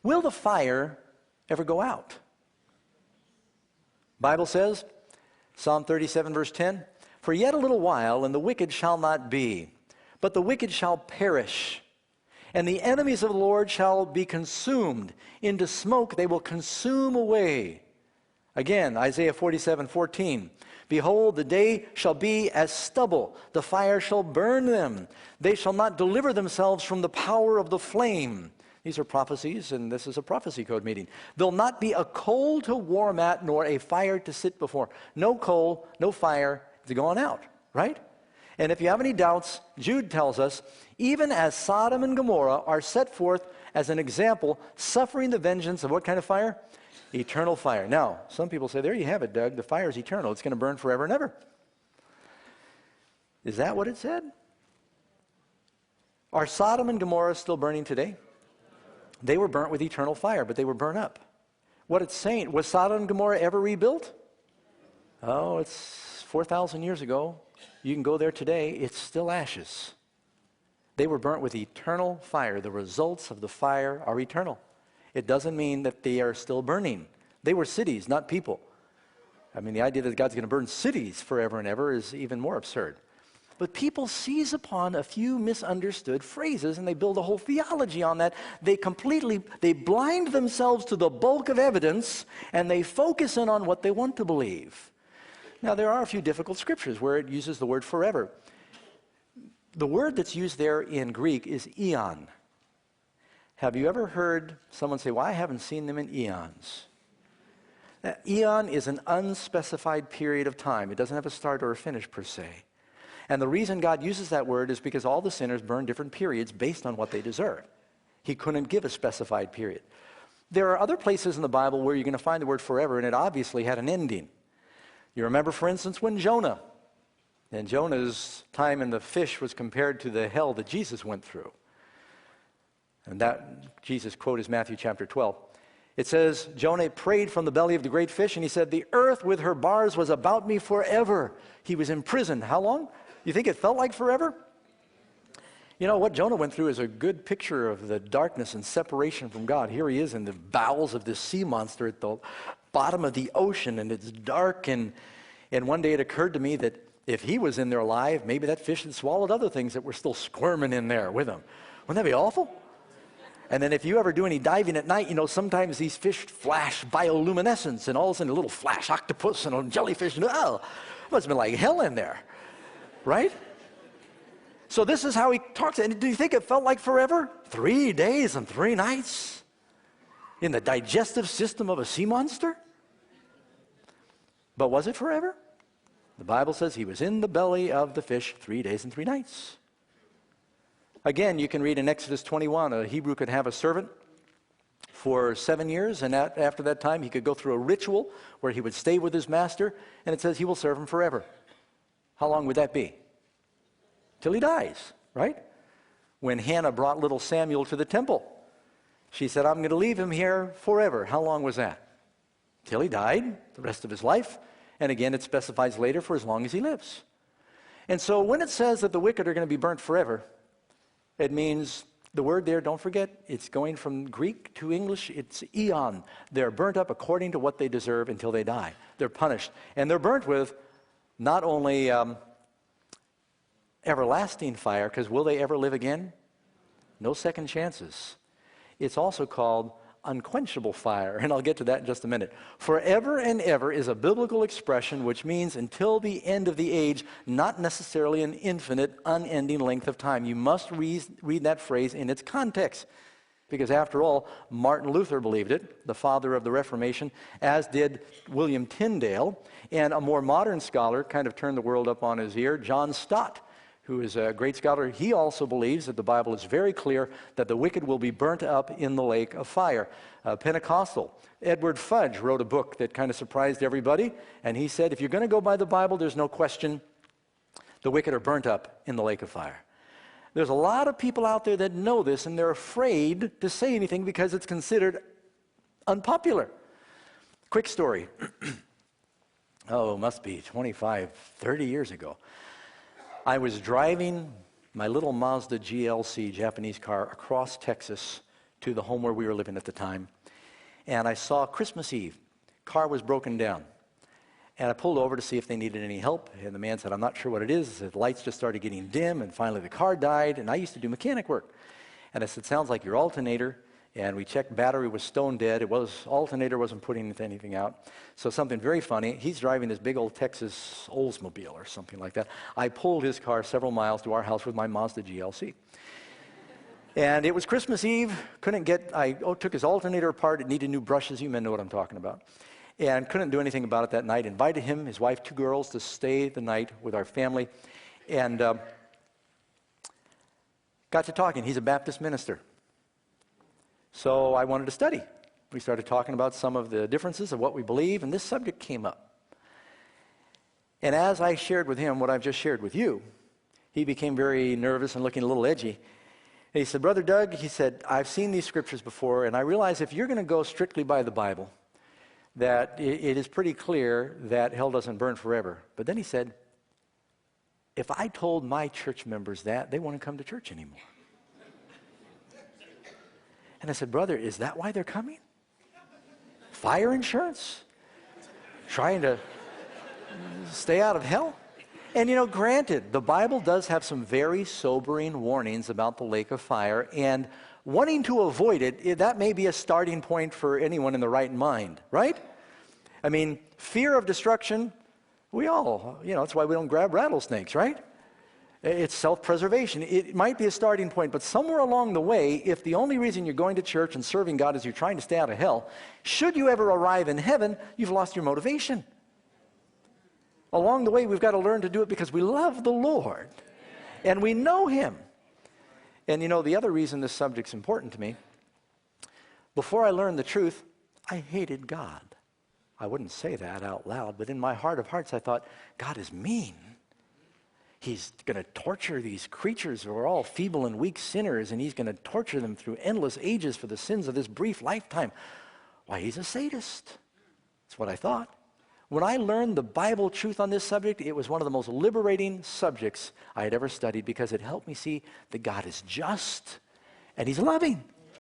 Will the fire ever go out? Bible says, Psalm 37, verse 10, "For yet a little while, and the wicked shall not be, but the wicked shall perish. And the enemies of the Lord shall be consumed. Into smoke they will consume away." Again, Isaiah 47:14. "Behold, the day shall be as stubble. The fire shall burn them. They shall not deliver themselves from the power of the flame." These are prophecies, and this is a prophecy code meeting. "There'll not be a coal to warm at, nor a fire to sit before." No coal, no fire, it's going out, right? And if you have any doubts, Jude tells us, even as Sodom and Gomorrah are set forth as an example, suffering the vengeance of what kind of fire? Eternal fire. Now, some people say, there you have it, Doug. The fire is eternal. It's going to burn forever and ever. Is that what it said? Are Sodom and Gomorrah still burning today? They were burnt with eternal fire, but they were burnt up. What it's saying, was Sodom and Gomorrah ever rebuilt? Oh, it's 4,000 years ago. You can go there today. It's still ashes. They were burnt with eternal fire. The results of the fire are eternal. It doesn't mean that they are still burning. They were cities, not people. I mean, the idea that God's going to burn cities forever and ever is even more absurd. But people seize upon a few misunderstood phrases and they build a whole theology on that. They blind themselves to the bulk of evidence and they focus in on what they want to believe. Now, there are a few difficult scriptures where it uses the word forever. The word that's used there in Greek is eon. Have you ever heard someone say, well, I haven't seen them in eons? Now, eon is an unspecified period of time. It doesn't have a start or a finish per se. And the reason God uses that word is because all the sinners burn different periods based on what they deserve. He couldn't give a specified period. There are other places in the Bible where you're going to find the word forever, and it obviously had an ending. You remember, for instance, when Jonah's time in the fish was compared to the hell that Jesus went through. And that Jesus' quote is Matthew chapter 12. It says, Jonah prayed from the belly of the great fish, and he said, "The earth with her bars was about me forever." He was imprisoned. How long? You think it felt like forever? You know, what Jonah went through is a good picture of the darkness and separation from God. Here he is in the bowels of this sea monster at the bottom of the ocean, and it's dark, and one day it occurred to me that if he was in there alive, maybe that fish had swallowed other things that were still squirming in there with him. Wouldn't that be awful? And then if you ever do any diving at night, you know, sometimes these fish flash bioluminescence, and all of a sudden a little flash octopus and a jellyfish, and oh, it must have been like hell in there, right? So this is how he talks. And do you think it felt like forever? 3 days and 3 nights in the digestive system of a sea monster? But was it forever? The Bible says he was in the belly of the fish 3 days and 3 nights. Again, you can read in Exodus 21, a Hebrew could have a servant for 7 years, and after that time he could go through a ritual where he would stay with his master, and it says he will serve him forever. How long would that be? Till he dies, right? When Hannah brought little Samuel to the temple, she said, I'm going to leave him here forever. How long was that? Till he died, the rest of his life. And again, it specifies later, for as long as he lives. And so when it says that the wicked are going to be burnt forever, it means, the word there, don't forget, it's going from Greek to English, it's eon. They're burnt up according to what they deserve until they die. They're punished. And they're burnt with not only everlasting fire, because will they ever live again? No second chances. It's also called unquenchable fire, and I'll get to that in just a minute. Forever and ever is a biblical expression which means until the end of the age, not necessarily an infinite, unending length of time. You must read that phrase in its context, because after all, Martin Luther believed it, the father of the Reformation, as did William Tyndale, and a more modern scholar kind of turned the world up on his ear, John Stott, who is a great scholar. He also believes that the Bible is very clear that the wicked will be burnt up in the lake of fire. Pentecostal. Edward Fudge wrote a book that kind of surprised everybody, and he said, if you're going to go by the Bible, there's no question the wicked are burnt up in the lake of fire. There's a lot of people out there that know this, and they're afraid to say anything because it's considered unpopular. Quick story. Must be 25, 30 years ago. I was driving my little Mazda GLC Japanese car across Texas to the home where we were living at the time. And I saw Christmas Eve. Car was broken down. And I pulled over to see if they needed any help. And the man said, I'm not sure what it is. The lights just started getting dim, and finally the car died. And I used to do mechanic work. And I said, sounds like your alternator. And we checked, battery was stone dead. Alternator wasn't putting anything out. So something very funny, he's driving this big old Texas Oldsmobile or something like that. I pulled his car several miles to our house with my Mazda GLC. And it was Christmas Eve. I took his alternator apart. It needed new brushes. You men know what I'm talking about. And couldn't do anything about it that night. Invited him, his wife, 2 girls, to stay the night with our family. And got to talking. He's a Baptist minister. So I wanted to study. We started talking about some of the differences of what we believe, and this subject came up. And as I shared with him what I've just shared with you, he became very nervous and looking a little edgy. And he said, Brother Doug, he said, I've seen these scriptures before, and I realize if you're going to go strictly by the Bible, that it is pretty clear that hell doesn't burn forever. But then he said, if I told my church members that, they wouldn't come to church anymore. And I said, brother, is that why they're coming? Fire insurance? Trying to stay out of hell? And granted, the Bible does have some very sobering warnings about the lake of fire, and wanting to avoid it, that may be a starting point for anyone in the right mind, right? I mean, fear of destruction, we all, that's why we don't grab rattlesnakes, right? It's self-preservation. It might be a starting point, but somewhere along the way, if the only reason you're going to church and serving God is you're trying to stay out of hell, should you ever arrive in heaven, you've lost your motivation. Along the way, we've got to learn to do it because we love the Lord and we know Him. And the other reason this subject's important to me, before I learned the truth, I hated God. I wouldn't say that out loud, but in my heart of hearts, I thought, God is mean. He's going to torture these creatures who are all feeble and weak sinners, and He's going to torture them through endless ages for the sins of this brief lifetime. Why, He's a sadist. That's what I thought. When I learned the Bible truth on this subject, it was one of the most liberating subjects I had ever studied because it helped me see that God is just and He's loving.